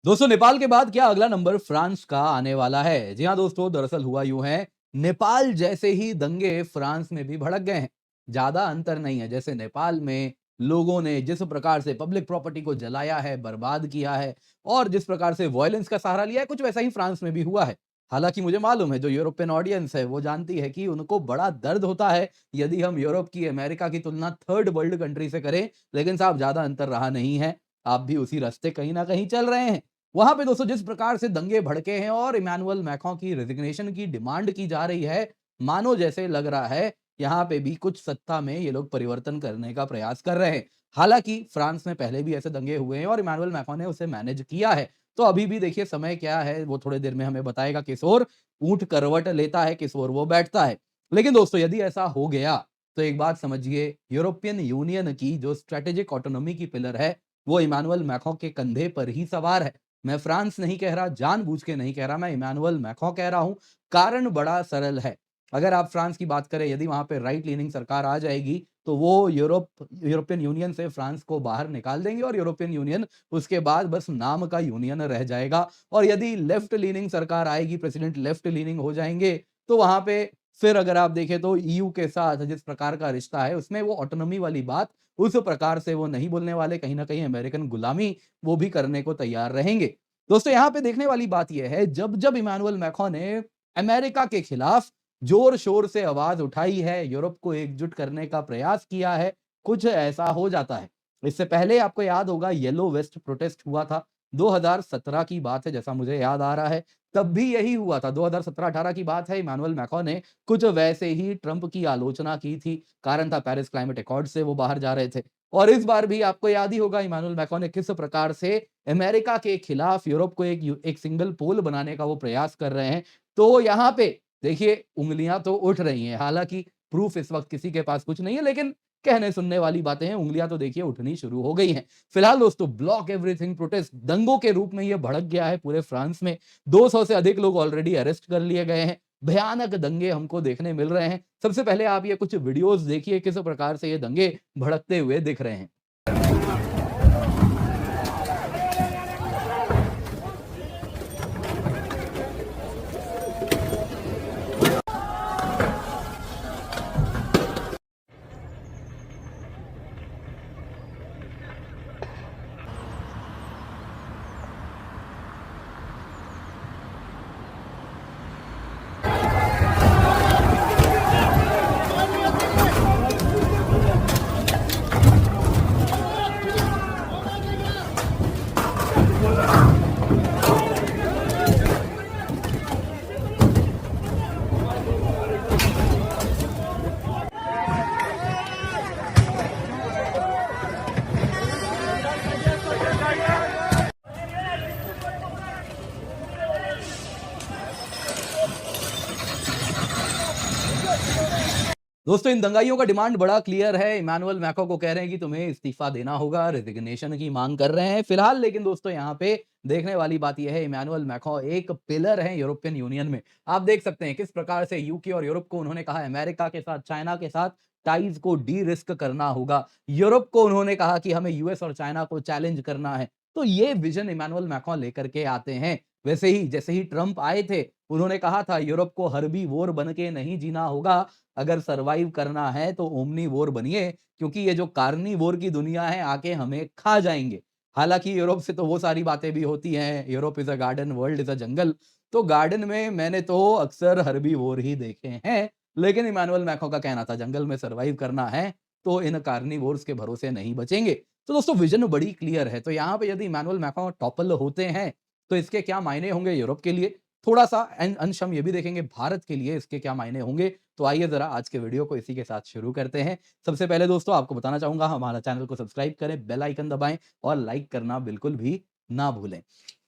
दोस्तों नेपाल के बाद क्या अगला नंबर फ्रांस का आने वाला है? जी हाँ दोस्तों, दरअसल हुआ यूं है, नेपाल जैसे ही दंगे फ्रांस में भी भड़क गए हैं। ज्यादा अंतर नहीं है, जैसे नेपाल में लोगों ने जिस प्रकार से पब्लिक प्रॉपर्टी को जलाया है, बर्बाद किया है और जिस प्रकार से वायलेंस का सहारा लिया है, कुछ वैसा ही फ्रांस में भी हुआ है। हालांकि मुझे मालूम है, जो यूरोपियन ऑडियंस है वो जानती है कि उनको बड़ा दर्द होता है यदि हम यूरोप की, अमेरिका की तुलना थर्ड वर्ल्ड कंट्री से करें। लेकिन साहब, ज्यादा अंतर रहा नहीं है। आप भी उसी रास्ते कहीं ना कहीं चल रहे हैं। वहां पे दोस्तों जिस प्रकार से दंगे भड़के हैं और इमैनुअल मैक्रों की रेजिग्नेशन की डिमांड की जा रही है, मानो जैसे लग रहा है यहाँ पे भी कुछ सत्ता में ये लोग परिवर्तन करने का प्रयास कर रहे हैं। हालांकि फ्रांस में पहले भी ऐसे दंगे हुए हैं और इमैनुअल मैक्रों ने उसे मैनेज किया है। तो अभी भी देखिए, समय क्या है वो थोड़ी देर में हमें बताएगा। किस ओर ऊंट करवट लेता है, किस ओर वो बैठता है। लेकिन दोस्तों, यदि ऐसा हो गया तो एक बात समझिए, यूरोपियन यूनियन की जो स्ट्रेटेजिक ऑटोनॉमी की पिलर है, वो इमैनुअल मैक्रों के कंधे पर ही सवार है। मैं फ्रांस नहीं कह रहा, जानबूझ के नहीं कह रहा, मैं इमैनुअल मैक्रों कह रहा हूं। कारण बड़ा सरल है। अगर आप फ्रांस की बात करें, यदि वहां पे राइट लीनिंग सरकार आ जाएगी तो वो यूरोपियन यूनियन से फ्रांस को बाहर निकाल देंगे और यूरोपियन यूनियन उसके बाद बस नाम का यूनियन रह जाएगा। और यदि लेफ्ट लीनिंग सरकार आएगी, प्रेसिडेंट लेफ्ट लीनिंग हो जाएंगे, तो वहां पे फिर अगर आप देखें तो ईयू के साथ जिस प्रकार का रिश्ता है, उसमें वो ऑटोनॉमी वाली बात उस प्रकार से वो नहीं बोलने वाले। कहीं ना कहीं अमेरिकन गुलामी वो भी करने को तैयार रहेंगे। दोस्तों, यहां पे देखने वाली बात यह है, जब जब इमैनुअल मैक्रों ने अमेरिका के खिलाफ जोर शोर से आवाज उठाई है, यूरोप को एकजुट करने का प्रयास किया है, कुछ ऐसा हो जाता है। इससे पहले आपको याद होगा, येलो वेस्ट प्रोटेस्ट हुआ था। 2017 की बात है, जैसा मुझे याद आ रहा है। तब भी यही हुआ था, 2017-18 की बात है। इमैनुअल मैक्रों ने कुछ वैसे ही ट्रंप की आलोचना की थी। कारण था, पेरिस क्लाइमेट अकॉर्ड से वो बाहर जा रहे थे। और इस बार भी आपको याद ही होगा, इमैनुअल मैक्रों ने किस प्रकार से अमेरिका के खिलाफ यूरोप को एक सिंगल पोल बनाने का वो प्रयास कर रहे हैं। तो यहाँ पे देखिए, उंगलियां तो उठ रही हैं। हालांकि प्रूफ इस वक्त किसी के पास कुछ नहीं है, लेकिन कहने सुनने वाली बातें हैं। उंगलियां तो देखिए उठनी शुरू हो गई हैं। फिलहाल दोस्तों, ब्लॉक एवरीथिंग प्रोटेस्ट दंगों के रूप में ये भड़क गया है पूरे फ्रांस में। 200 से अधिक लोग ऑलरेडी अरेस्ट कर लिए गए हैं। भयानक दंगे हमको देखने मिल रहे हैं। सबसे पहले आप ये कुछ वीडियोस देखिए, किस प्रकार से ये दंगे भड़कते हुए दिख रहे हैं। दोस्तों, इन दंगाइयों का डिमांड बड़ा क्लियर है। इमैनुअल मैक्रों को कह रहे हैं कि तुम्हें इस्तीफा देना होगा, रेजिग्नेशन की मांग कर रहे हैं फिलहाल। लेकिन दोस्तों, यहाँ पे देखने वाली बात यह है, इमैनुअल मैक्रों एक पिलर है यूरोपियन यूनियन में। आप देख सकते हैं किस प्रकार से यूके और यूरोप को उन्होंने कहा, अमेरिका के साथ, चाइना के साथ टाइज को डी रिस्क करना होगा। यूरोप को उन्होंने कहा कि हमें यूएस और चाइना को चैलेंज करना है। तो ये विजन इमैनुअल मैक्रों लेकर के आते हैं। वैसे ही जैसे ही ट्रंप आए थे, उन्होंने कहा था यूरोप को हर्बी वोर बन के नहीं जीना होगा। अगर सरवाइव करना है तो ओमनीवोर बनिए, क्योंकि ये जो कार्निवोर की दुनिया है, आके हमें खा जाएंगे। हालांकि यूरोप से तो वो सारी बातें भी होती हैं, Europe is a garden, world is a jungle. तो गार्डन में मैंने तो अक्सर हर्बीवोर ही देखे हैं। लेकिन इमैनुअल मैक्रों का कहना था, जंगल में सरवाइव करना है तो इन कार्निवोर्स के भरोसे नहीं बचेंगे। तो दोस्तों, विजन बड़ी क्लियर है। तो यहाँ पे यदि इमैनुअल मैक्रों टॉपल होते हैं, तो इसके क्या मायने होंगे यूरोप के लिए। थोड़ा सा अंश हम ये भी देखेंगे, भारत के लिए इसके क्या मायने होंगे। तो आइए जरा आज के वीडियो को इसी के साथ शुरू करते हैं। सबसे पहले दोस्तों, आपको बताना चाहूंगा, हमारा चैनल को सब्सक्राइब करें, बेल आइकन दबाएं और लाइक करना बिल्कुल भी ना भूलें।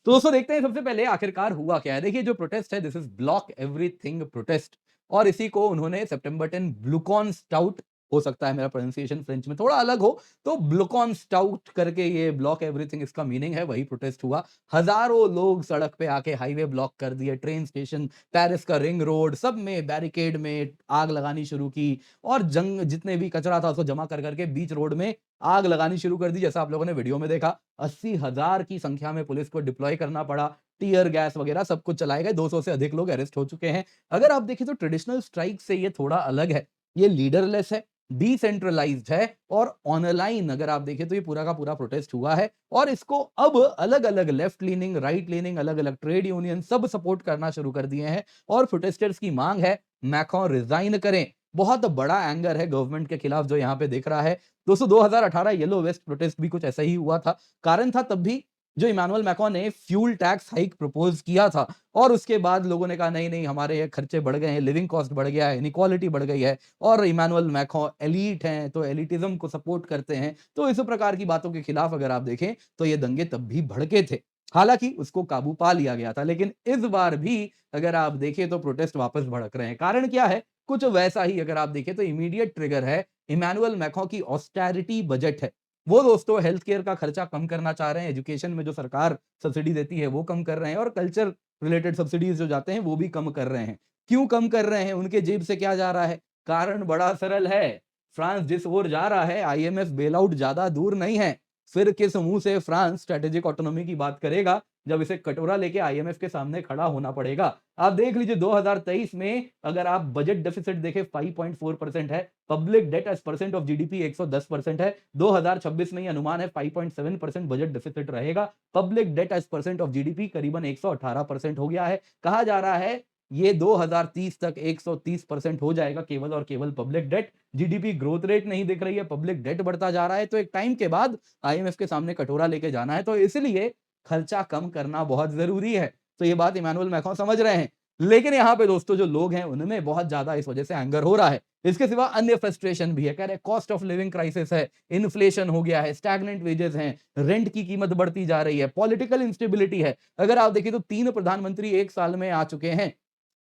तो दोस्तों, देखते हैं सबसे पहले आखिरकार हुआ क्या है। देखिए, जो प्रोटेस्ट है, this is block everything protest. और इसी को उन्होंने सितंबर 10 ब्लूकॉन स्टाउट, हो सकता है मेरा प्रोनाउंसिएशन फ्रेंच में थोड़ा अलग हो, तो ब्लूकॉन स्टाउट करके ये ब्लॉक एवरीथिंग इसका मीनिंग है, वही प्रोटेस्ट हुआ। हजारों लोग सड़क पे आके हाईवे ब्लॉक कर दिए, ट्रेन स्टेशन, पेरिस का रिंग रोड, सब में बैरिकेड में आग लगानी शुरू की। और जंग जितने भी कचरा था उसको जमा कर करके बीच रोड में आग लगानी शुरू कर दी, जैसा आप लोगों ने वीडियो में देखा। 80,000 की संख्या में पुलिस को डिप्लॉय करना पड़ा, टीयर गैस वगैरह सब कुछ चलाए गए, 200 से अधिक लोग अरेस्ट हो चुके हैं। अगर आप देखें तो ट्रेडिशनल स्ट्राइक से ये थोड़ा अलग है, ये लीडरलेस है, डिसेंट्रलाइज्ड है और ऑनलाइन अगर आप देखें तो ये पूरा का पूरा प्रोटेस्ट हुआ है और इसको अब अलग-अलग लेफ्ट लीनिंग, राइट लीनिंग, अलग-अलग ट्रेड यूनियन सब सपोर्ट करना शुरू कर दिए हैं और प्रोटेस्टर्स की मांग है मैक्रोन रिजाइन करें। बहुत बड़ा एंगर है गवर्नमेंट के खिलाफ जो यहाँ पे दिख रहा है। दोस्तों 2018 येलो वेस्ट प्रोटेस्ट भी कुछ ऐसा ही हुआ था। कारण था तब भी जो इमानुएल मैक्रोन ने फ्यूल टैक्स हाइक प्रपोज किया था और उसके बाद लोगों ने कहा नहीं-नहीं हमारे ये खर्चे बढ़ गए हैं, लिविंग कॉस्ट बढ़ गया है, इनइक्वालिटी बढ़ गई है और इमानुएल मैक्रोन एलीट हैं तो एलिटिज्म को सपोर्ट करते हैं। तो इस प्रकार की बातों के खिलाफ अगर आप देखें तो ये दंगे तब भी भड़के थे। हालांकि उसको काबू पा लिया गया था, लेकिन इस बार भी अगर आप देखें तो प्रोटेस्ट वापस भड़क रहे हैं। कारण क्या है? कुछ वैसा ही अगर आप देखें तो इमीडिएट ट्रिगर है इमानुएल मैक्रोन की ऑस्टेरिटी बजट है। वो दोस्तों हेल्थ केयर का खर्चा कम करना चाह रहे हैं, एजुकेशन में जो सरकार सब्सिडी देती है वो कम कर रहे हैं और कल्चर रिलेटेड सब्सिडीज जो जाते हैं वो भी कम कर रहे हैं। क्यों कम कर रहे हैं? उनके जेब से क्या जा रहा है? कारण बड़ा सरल है। फ्रांस जिस ओर जा रहा है, आईएमएफ बेल आउट ज्यादा दूर नहीं है। फिर किस मुंह से फ्रांस स्ट्रेटेजिक ऑटोनॉमी की बात करेगा जब इसे कटोरा लेके आईएमएफ के सामने खड़ा होना पड़ेगा। आप देख लीजिए 2023 में अगर आप बजट डेफिसिट देखें 5.4% है, public debt as percent of GDP 110% है। 2026 में ये अनुमान है 5.7% बजट डेफिसिट रहेगा। Public debt as percent of GDP करीबन 118% हो गया है। कहा जा रहा है ये 2030 तक 130% हो जाएगा केवल और केवल public debt. GDP growth rate नहीं दिख रही है, पब्लिक डेट बढ़ता जा रहा है, तो एक टाइम के बाद आईएमएफ के सामने कटोरा लेके जाना है, तो इसलिए खर्चा कम करना बहुत जरूरी है। तो ये बात इमानुएल मैक्रोन समझ रहे हैं। लेकिन यहाँ पे दोस्तों जो लोग हैं उनमें बहुत ज्यादा इस वजह से एंगर हो रहा है। इसके सिवा अन्य फ्रस्ट्रेशन भी है, कह रहे कॉस्ट ऑफ लिविंग क्राइसिस है, इन्फ्लेशन हो गया है, स्टैग्नेंट वेजेस हैं, रेंट की कीमत बढ़ती जा रही है, पॉलिटिकल इंस्टेबिलिटी है। अगर आप देखिए तो 3 प्रधानमंत्री 1 साल में आ चुके हैं।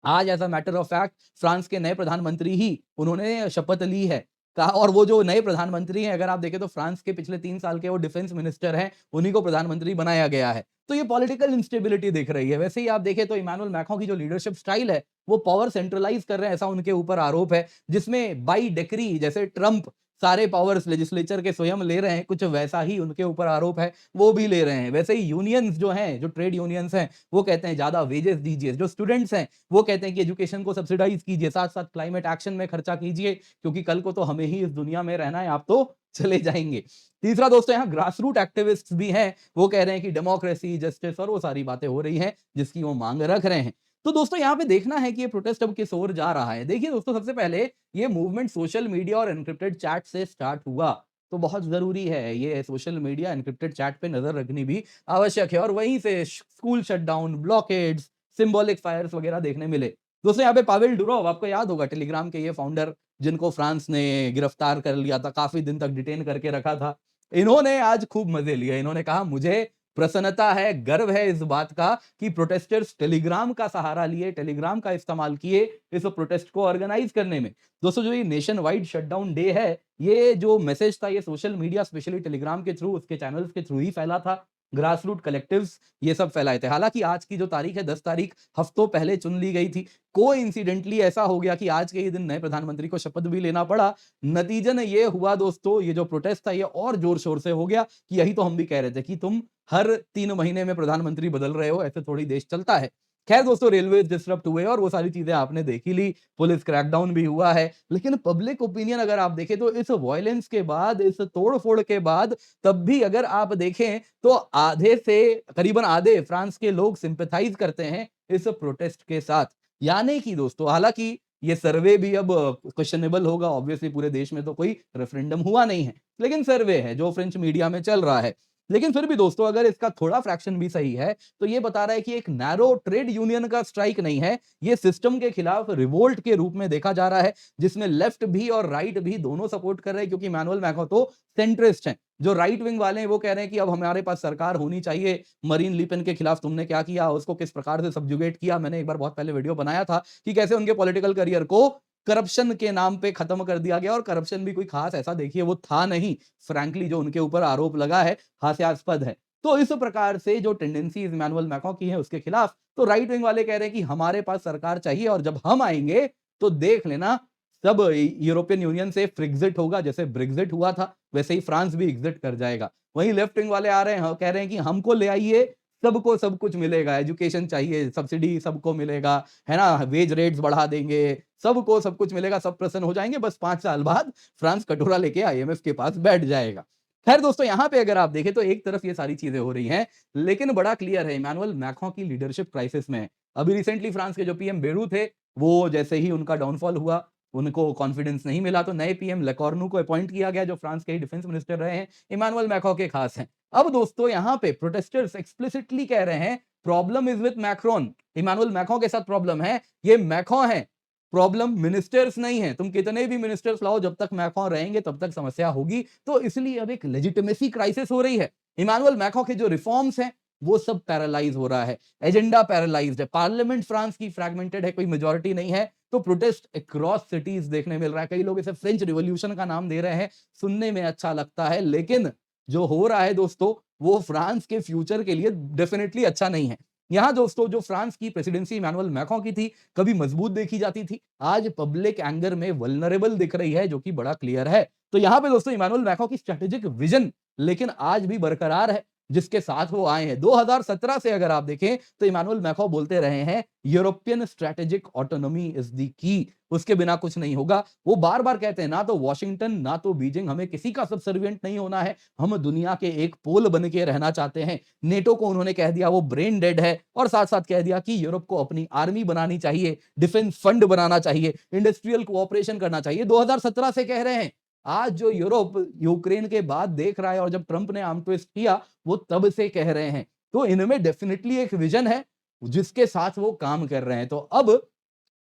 आज as a matter of fact France के नए प्रधानमंत्री ही उन्होंने शपथ ली है। कहा और वो जो नए प्रधानमंत्री हैं अगर आप देखें तो फ्रांस के पिछले 3 साल के वो डिफेंस मिनिस्टर हैं, उन्हीं को प्रधानमंत्री बनाया गया है। तो ये पॉलिटिकल इंस्टेबिलिटी दिख रही है। वैसे ही आप देखें तो इमानुएल मैक्रोन की जो लीडरशिप स्टाइल है, वो पावर सेंट्रलाइज़ कर रहे हैं ऐसा उनके ऊपर आरोप है, जिसमें बाय डिक्री जैसे ट्रम्प सारे पावर्स लेजिस्लेचर के स्वयं ले रहे हैं, कुछ वैसा ही उनके ऊपर आरोप है, वो भी ले रहे हैं। वैसे ही यूनियंस जो हैं, जो ट्रेड यूनियंस हैं, वो कहते हैं ज़्यादा वेजेस दीजिए। जो स्टूडेंट्स हैं, वो कहते हैं कि एजुकेशन को सब्सिडाइज कीजिए, साथ-साथ क्लाइमेट एक्शन में खर्चा कीजिए, क्योंकि कल को तो हमें ही इस दुनिया में रहना है, आप तो चले जाएँगे। तीसरा दोस्तों यहाँ ग्रास रूट एक्टिविस्ट्स भी हैं, वो कह रहे हैं कि डेमोक्रेसी, जस्टिस और वो सारी बातें हो रही हैं, जिसकी वो माँग रख रहे हैं। तो दोस्तों यहाँ पे देखना है कि ये प्रोटेस्ट अब किस ओर जा रहा है। देखिए दोस्तों सबसे पहले ये मूवमेंट सोशल मीडिया और एन्क्रिप्टेड चैट से स्टार्ट हुआ, तो बहुत ज़रूरी है ये सोशल मीडिया एन्क्रिप्टेड चैट पे नज़र रखनी भी आवश्यक है और वहीं से स्कूल शटडाउन, ब्लॉकेड्स, सिंबॉलिक फायर्स वगैरह देखने मिले। दोस्तों यहाँ पे पावेल डुरोव आपको याद होगा टेलीग्राम के ये फाउंडर जिनको फ्रांस ने गिरफ्तार कर लिया था, काफ़ी दिन तक डिटेन करके रखा था। इन्होंने आज खूब मज़े लिए। इन्होंने कहा मुझे प्रसन्नता है, गर्व है इस बात का कि प्रोटेस्टर्स टेलीग्राम का सहारा लिए, टेलीग्राम का इस्तेमाल किए इस प्रोटेस्ट को ऑर्गेनाइज करने में। दोस्तों जो ये नेशन वाइड शटडाउन डे है, ये जो मैसेज था ये सोशल मीडिया स्पेशली टेलीग्राम के थ्रू, उसके चैनल्स के थ्रू ही फैला था। ग्रास रूट कलेक्टिव्स ये सब फैलाए थे। हालाँकि आज की जो तारीख है 10 तारीख हफ्तों पहले चुन ली गई थी। कोइंसिडेंटली ऐसा हो गया कि आज के ही दिन नए प्रधानमंत्री को शपथ भी लेना पड़ा। नतीजन ये हुआ दोस्तों, ये जो प्रोटेस्ट था ये और जोर-शोर से हो गया कि यही तो हम भी कह रहे थे कि तुम हर 3 महीने में प्रधानमंत्री बदल रहे हो, ऐसे थोड़ी देश चलता है। खैर दोस्तों रेलवेज़ डिसरप्ट हुए और वो सारी चीज़ें आपने देख ही ली, पुलिस क्रैकडाउन भी हुआ है। लेकिन पब्लिक ओपिनियन अगर आप देखें तो इस वॉयलेंस के बाद, इस तोड़-फोड़ के बाद तब भी अगर आप देखें तो आधे से करीबन आधे फ्रांस के लोग सिम्पैथाइज़ करते हैं इस प्रोटेस्ट के साथ। यानी कि दोस्तों हालाँकि ये सर्वे भी अब क्वेश्चनेबल होगा, ऑब्वियसली पूरे देश में तो कोई रेफरेंडम हुआ नहीं है। लेकिन सर्वे है जो फ्रेंच मीडिया में चल रहा है। लेकिन फिर भी दोस्तों अगर इसका थोड़ा फ्रैक्शन भी सही है, तो ये बता रहा है कि एक नैरो ट्रेड यूनियन का स्ट्राइक नहीं है, ये सिस्टम के खिलाफ रिवोल्ट के रूप में देखा जा रहा है, जिसमें लेफ्ट भी और राइट भी दोनों सपोर्ट कर रहे हैं क्योंकि इमैनुएल मैक्रों तो सेंट्रिस्ट हैं। जो राइट विंग वाले हैं वो कह रहे हैं कि अब हमारे पास सरकार होनी चाहिए, मरीन ले पेन के खिलाफ तुमने क्या किया, उसको किस प्रकार से सब्जुगेट किया। मैंने एक बार बहुत पहले वीडियो बनाया था कि कैसे उनके पॉलिटिकल करियर को करप्शन के नाम पे खत्म कर दिया गया और करप्शन भी कोई खास ऐसा देखिए वो था नहीं। फ्रैंकली जो उनके ऊपर आरोप लगा है, हास्यास्पद है। तो इस प्रकार से जो टेंडेंसीज़ इमैनुएल मैक्रों की है उसके खिलाफ, तो राइट विंग वाले कह रहे हैं कि हमारे पास सरकार चाहिए और जब हम आएँगे तो देख लेना सब यूरोपियन यूनियन से फ्रेक्सिट होगा, जैसे ब्रेक्सिट हुआ था, वैसे ही फ्रांस भी एग्जिट कर जाएगा। वहीं लेफ्ट विंग वाले आ रहे हैं, कह रहे हैं कि हमको ले आइए, सबको सब कुछ मिलेगा, एजुकेशन चाहिए, सब्सिडी सबको मिलेगा, है ना? वेज रेट्स बढ़ा देंगे, सबको सब कुछ मिलेगा, सब प्रसन्न हो जाएंगे, बस 5 साल बाद फ्रांस कटोरा लेके आईएमएफ के पास बैठ जाएगा। खैर दोस्तों, यहाँ पे अगर आप देखें तो एक तरफ ये सारी चीजें हो रही हैं, लेकिन बड़ा क्लियर है, इमैनुअल मैक्रों की लीडरशिप क्राइसिस में है। अभी रिसेंटली फ्रांस के जो पीएम बेरू थे, वो जैसे ही उनका डाउनफॉल हुआ, उनको कॉन्फिडेंस नहीं मिला, तो नए पीएम लेकॉर्नू को अपॉइंट किया गया, जो फ्रांस के ही डिफेंस मिनिस्टर रहे हैं, इमैनुअल मैक्रों के खास हैं। अब दोस्तों, यहाँ पे प्रोटेस्टर्स एक्सप्लिसिटली कह रहे हैं, problem is with Macron, Emmanuel Macron के साथ प्रॉब्लम है, ये मैक्रों है, प्रॉब्लम मिनिस्टर्स नहीं है। तुम कितने भी मिनिस्टर्स लाओ, जब तक मैक्रों रहेंगे तब तक समस्या होगी। तो इसलिए अब एक लेजिटिमेसी क्राइसिस हो रही है। इमैनुअल मैक्रों के जो रिफॉर्म्स हैं, वो सब पैरालाइज हो रहा है, एजेंडा पैरालाइज्ड है, पार्लियामेंट फ्रांस की फ्रैगमेंटेड है, कोई मेजॉरिटी नहीं है, तो प्रोटेस्ट अक्रॉस सिटीज देखने मिल रहा है। कई लोग इसे फ्रेंच रिवॉल्यूशन का नाम दे रहे हैं, सुनने में अच्छा लगता है, लेकिन जो हो रहा है दोस्तों, वो फ्रांस के फ्यूचर के लिए डेफिनेटली अच्छा नहीं है। यहाँ दोस्तों, जो फ्रांस की प्रेसिडेंसी इमैनुअल मैक्रों की थी, कभी मजबूत देखी जाती थी, आज पब्लिक एंगर में वल्नरेबल दिख रही है, जो कि बड़ा क्लियर है। तो यहाँ पे दोस्तों, इमैनुअल मैक्रों की स्ट्रेटेजिक विजन लेकिन आज भी बरकरार है, जिसके साथ वो आए हैं। 2017 से अगर आप देखें तो इमैनुअल मैक्रों बोलते रहे हैं, European strategic autonomy is the key, उसके बिना कुछ नहीं होगा। वो बार-बार कहते हैं, ना तो वॉशिंगटन, ना तो बीजिंग, हमें किसी का सबसर्विएंट नहीं होना है, हम दुनिया के एक पोल बन के रहना चाहते हैं। नेटो को उन्होंने कह दिया वो ब्रेन डेड है, और साथ-साथ कह दिया कि यूरोप को अपनी आर्मी बनानी चाहिए, डिफेंस फंड बनाना चाहिए, इंडस्ट्रियल कोऑपरेशन करना चाहिए। 2017 से कह रहे हैं। आज जो यूरोप यूक्रेन के बाद देख रहा है, और जब ट्रंप ने आर्म ट्विस्ट किया, वो तब से कह रहे हैं। तो इनमें डेफिनेटली एक विजन है, जिसके साथ वो काम कर रहे हैं। तो अब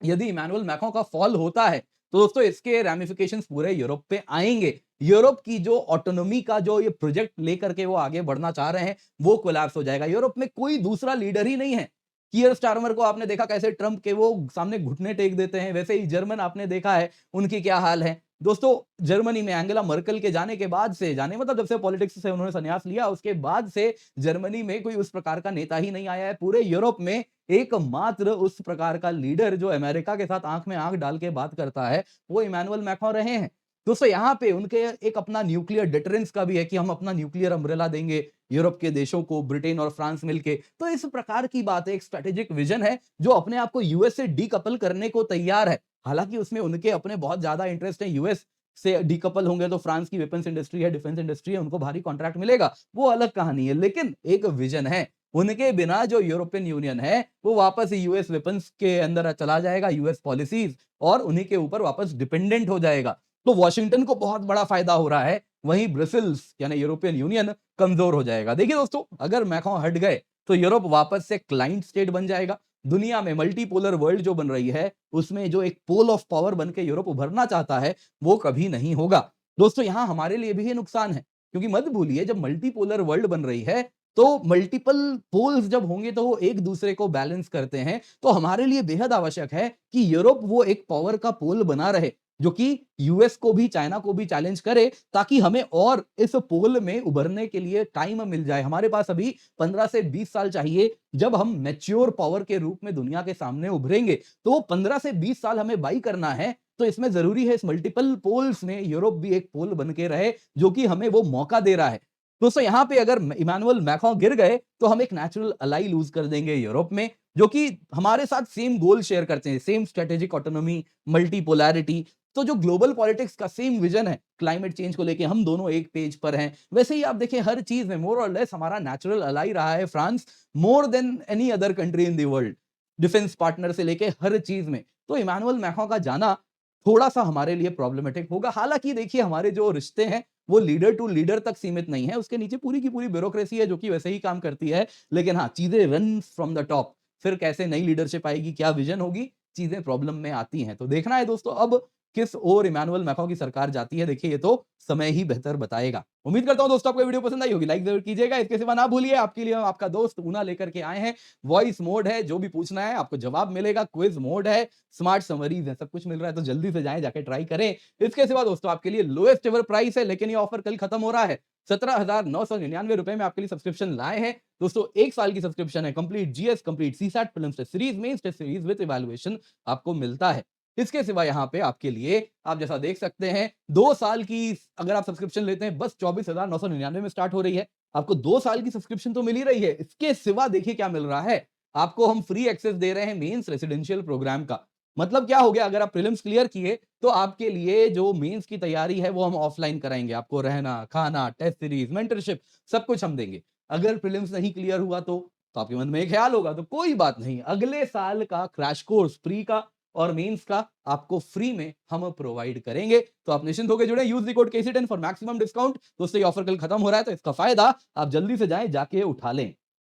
यदि इमैनुअल मैक्रों का फॉल होता है, तो दोस्तों इसके रैमिफिकेशंस पूरे यूरोप पे आएंगे। यूरोप की जो ऑटोनॉमी का जो ये प्रोजेक्ट लेकर के वो आगे बढ़ना चाह रहे हैं, वो कोलैप्स हो जाएगा। यूरोप में कोई दूसरा लीडर ही नहीं है। कियर स्टारमर को आपने देखा कैसे ट्रंप के वो सामने घुटने टेक देते हैं, वैसे ही जर्मन आपने देखा है उनकी क्या हाल है। दोस्तों, जर्मनी में एंगेला मर्केल के जाने के बाद से, जाने मतलब जब से पॉलिटिक्स से उन्होंने संन्यास लिया, उसके बाद से जर्मनी में कोई उस प्रकार का नेता ही नहीं आया है। पूरे यूरोप में एकमात्र उस प्रकार का लीडर जो अमेरिका के साथ आंख में आंख डाल के बात करता है, वो इमैनुअल मैक्रों रहे हैं। दोस्तों, यहाँ पे उनके एक अपना न्यूक्लियर डिटरेंस का भी है कि हम अपना न्यूक्लियर अम्ब्रेला देंगे यूरोप के देशों को, ब्रिटेन और फ्रांस मिलके। तो इस प्रकार की बात है, एक स्ट्रेटेजिक विजन है, जो अपने आप को यूएस से डीकपल करने को तैयार है। हालांकि उसमें उनके अपने बहुत ज्यादा इंटरेस्ट है। यूएस से डीकपल होंगे तो फ्रांस की वेपन्स इंडस्ट्री है, डिफेंस इंडस्ट्री है, उनको भारी कॉन्ट्रैक्ट मिलेगा, वो अलग कहानी है। लेकिन एक विजन है, उनके बिना जो यूरोपियन यूनियन है, वो वापस यूएस वेपन्स के अंदर चला जाएगा, यूएस पॉलिसीज, और उन्हीं के ऊपर वापस डिपेंडेंट हो जाएगा। तो वॉशिंगटन को बहुत बड़ा फायदा हो रहा है, वहीं ब्रसेल्स यानी यूरोपियन यूनियन कमजोर हो जाएगा। देखिए दोस्तों, अगर मैक्रों हट गए तो यूरोप वापस से क्लाइंट स्टेट बन जाएगा। दुनिया में मल्टीपोलर वर्ल्ड जो बन रही है, उसमें जो एक पोल ऑफ पावर बन के यूरोप उभरना चाहता है, वो कभी नहीं होगा। दोस्तों, यहां हमारे लिए भी ये नुकसान है, क्योंकि मत भूलिए, जब मल्टीपोलर वर्ल्ड बन रही है, तो मल्टीपल पोल्स जब होंगे तो वो एक दूसरे को बैलेंस करते हैं। तो हमारे लिए बेहद आवश्यक है कि यूरोप वो एक पावर का पोल बना रहे, जो कि यूएस को भी, चाइना को भी चैलेंज करे, ताकि हमें और इस पोल में उभरने के लिए टाइम मिल जाए। हमारे पास अभी 15 से 20 साल चाहिए, जब हम मैच्योर पावर के रूप में दुनिया के सामने उभरेंगे। तो 15 से 20 साल हमें बाई करना है, तो इसमें जरूरी है इस मल्टीपल पोल्स में यूरोप भी एक पोल बन के रहे, जो कि हमें वो मौका दे रहा है। दोस्तों, यहां पे अगर इमैनुअल मैक्रों गिर गए, तो हम एक नेचुरल अलाई लूज कर देंगे यूरोप में, जो कि हमारे साथ सेम गोल शेयर करते हैं, सेम स्ट्रेटेजिक ऑटोनॉमी, मल्टीपोलैरिटी। तो जो ग्लोबल पॉलिटिक्स का सेम विजन है, क्लाइमेट चेंज को लेके हम दोनों एक पेज पर हैं। वैसे ही आप देखें, हर चीज में मोर और लेस हमारा नेचुरल अलाई रहा है France, more than any other country in the world, defence partner से लेके हर चीज में। तो इमैनुअल मैक्रों का जाना थोड़ा सा हमारे लिए प्रॉब्लमेटिक होगा। हालांकि देखिए, हमारे जो रिश्ते हैं वो लीडर टू लीडर तक सीमित नहीं है, उसके नीचे पूरी की पूरी ब्यूरोक्रेसी है, जो कि वैसे ही काम करती है। लेकिन हाँ, चीजें रन फ्रॉम द टॉप। फिर कैसे नई लीडरशिप आएगी, क्या विजन होगी, चीजें प्रॉब्लम में आती हैं। तो देखना है दोस्तों, अब किस ओर इमैनुअल मैक्रों की सरकार जाती है। देखिए, ये तो समय ही बेहतर बताएगा। उम्मीद करता हूं दोस्तों आपको वीडियो पसंद आई होगी, लाइक जरूर कीजिएगा। इसके सिवा ना भूलिए, आपके लिए हम आपका दोस्त ऊना लेकर के आए हैं। वॉइस मोड है, जो भी पूछना है आपको जवाब मिलेगा। क्विज मोड है, स्मार्ट समरीज है, सब कुछ मिल रहा है, तो जल्दी से जाएं, जाके ट्राई करें। इसके सिवा दोस्तों आपके लिए लोएस्ट एवर प्राइस है, लेकिन ये ऑफर कल खत्म हो रहा है। 17,999 रुपए में आपके लिए सब्सक्रिप्शन लाए हैं दोस्तों। 1 साल की सब्सक्रिप्शन है, complete GS, complete CSAT, prelims test series, mains test series with evaluation आपको मिलता है। इसके सिवा यहाँ पे आपके लिए आप जैसा देख सकते हैं 2 साल की अगर आप सब्सक्रिप्शन लेते हैं बस 24,999 में स्टार्ट हो रही है। आपको 2 साल की सब्सक्रिप्शन तो मिल ही रही है। इसके सिवा देखिए क्या मिल रहा है। आपको हम फ्री एक्सेस दे रहे हैं मेंस रेजिडेंशियल प्रोग्राम का। मतलब क्या हो गया अगर आप प्रीलिम्स क्लियर किए तो आपके लिए जो मेंस की तैयारी है वो हम ऑफलाइन कराएँगे। आपको रहना, खाना, टेस्ट सीरीज, मेंटरशिप सब कुछ हम देंगे। अगर प्रीलिम्स नहीं क्लियर हुआ तो आपके मन में एक ख्याल होगा तो कोई बात नहीं। अगले साल का क्रैश कोर्स प्री का और मेंस का आपको फ्री में हम प्रोवाइड करेंगे। तो आप निश्चिंत होकर जुड़े use the code KC10 for maximum discount. दोस्तों ये ऑफर कल खत्म हो रहा है तो इसका फायदा आप जल्दी से जाएँ जाके उठा लें।